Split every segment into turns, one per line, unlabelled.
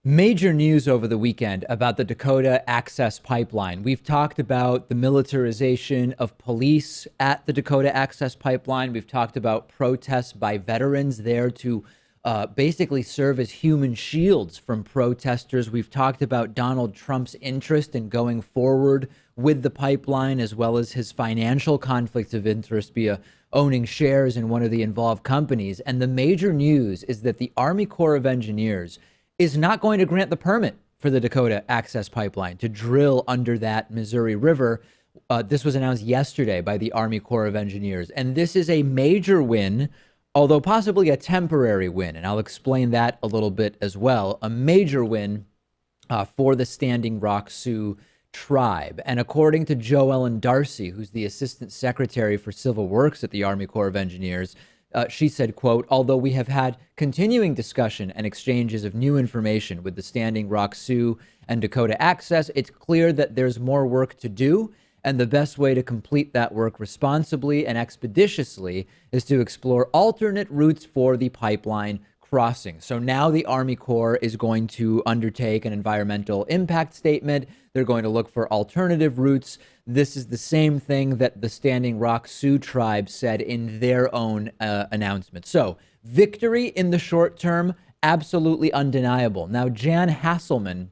Major news over the weekend about the Dakota Access Pipeline. We've talked about the militarization of police at the Dakota Access Pipeline. We've talked about protests by veterans there to basically serve as human shields from protesters. We've talked about Donald Trump's interest in going forward with the pipeline, as well as his financial conflicts of interest via owning shares in one of the involved companies. And the major news is that the Army Corps of Engineers is not going to grant the permit for the Dakota Access Pipeline to drill under that Missouri River. This was announced yesterday by the Army Corps of Engineers. And this is a major win, although possibly a temporary win. And I'll explain that a little bit as well. A major win for the Standing Rock Sioux Tribe. And according to Jo Ellen Darcy, who's the Assistant Secretary for Civil Works at the Army Corps of Engineers, she said, quote, although we have had continuing discussion and exchanges of new information with the Standing Rock Sioux and Dakota Access, it's clear that there's more work to do. And the best way to complete that work responsibly and expeditiously is to explore alternate routes for the pipeline crossing. So now the Army Corps is going to undertake an environmental impact statement. They're going to look for alternative routes. This is the same thing that the Standing Rock Sioux Tribe said in their own announcement. So victory in the short term, absolutely undeniable. Now, Jan Hasselman,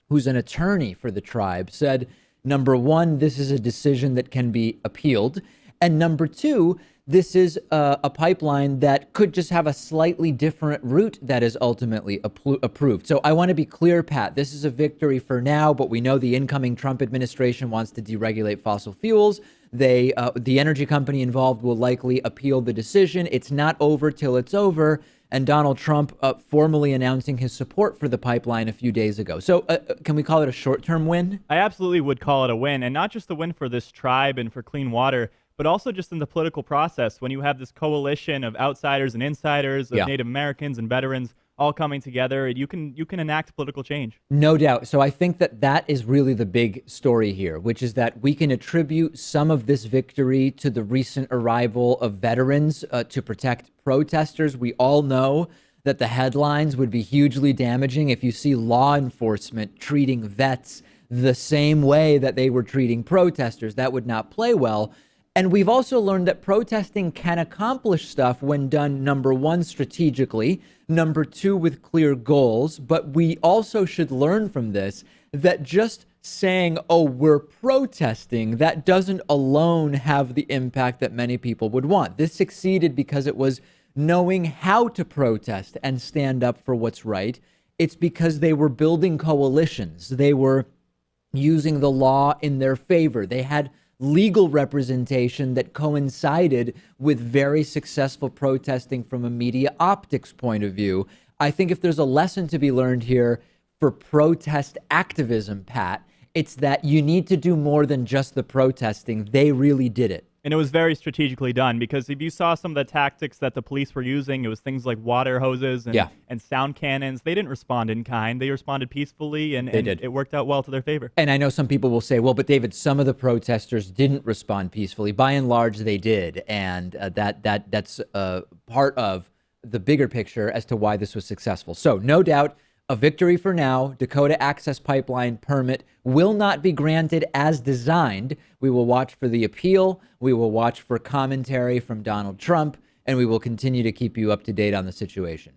who's an attorney for the tribe, said, number one, this is a decision that can be appealed. And number two, this is a pipeline that could just have a slightly different route that is ultimately approved. So I want to be clear, Pat, this is a victory for now, but we know the incoming Trump administration wants to deregulate fossil fuels. The energy company involved will likely appeal the decision. It's not over till it's over. And Donald Trump formally announcing his support for the pipeline a few days ago. So can we call it a short-term win?
I absolutely would call it a win, and not just a win for this tribe and for clean water, but also just in the political process when you have this coalition of outsiders and insiders, of Native Americans and veterans all coming together, you can enact political change.
No doubt. So I think that is really the big story here, which is that we can attribute some of this victory to the recent arrival of veterans to protect protesters. We all know that the headlines would be hugely damaging if you see law enforcement treating vets the same way that they were treating protesters. That would not play well. And we've also learned that protesting can accomplish stuff when done, number one, strategically, number two, with clear goals. But we also should learn from this that just saying, oh, we're protesting, that doesn't alone have the impact that many people would want. This succeeded because it was knowing how to protest and stand up for what's right. It's because they were building coalitions. They were using the law in their favor. They had legal representation that coincided with very successful protesting from a media optics point of view. I think if there's a lesson to be learned here for protest activism, Pat, it's that you need to do more than just the protesting. They really did it.
And it was very strategically done, because if you saw some of the tactics that the police were using, it was things like water hoses and sound cannons. They didn't respond in kind. They responded peacefully, and it worked out well to their favor.
And I know some people will say, well, but David, some of the protesters didn't respond peacefully. By and large, they did. And that's part of the bigger picture as to why this was successful. So no doubt, a victory for now. Dakota Access Pipeline permit will not be granted as designed. We will watch for the appeal. We will watch for commentary from Donald Trump, and we will continue to keep you up to date on the situation.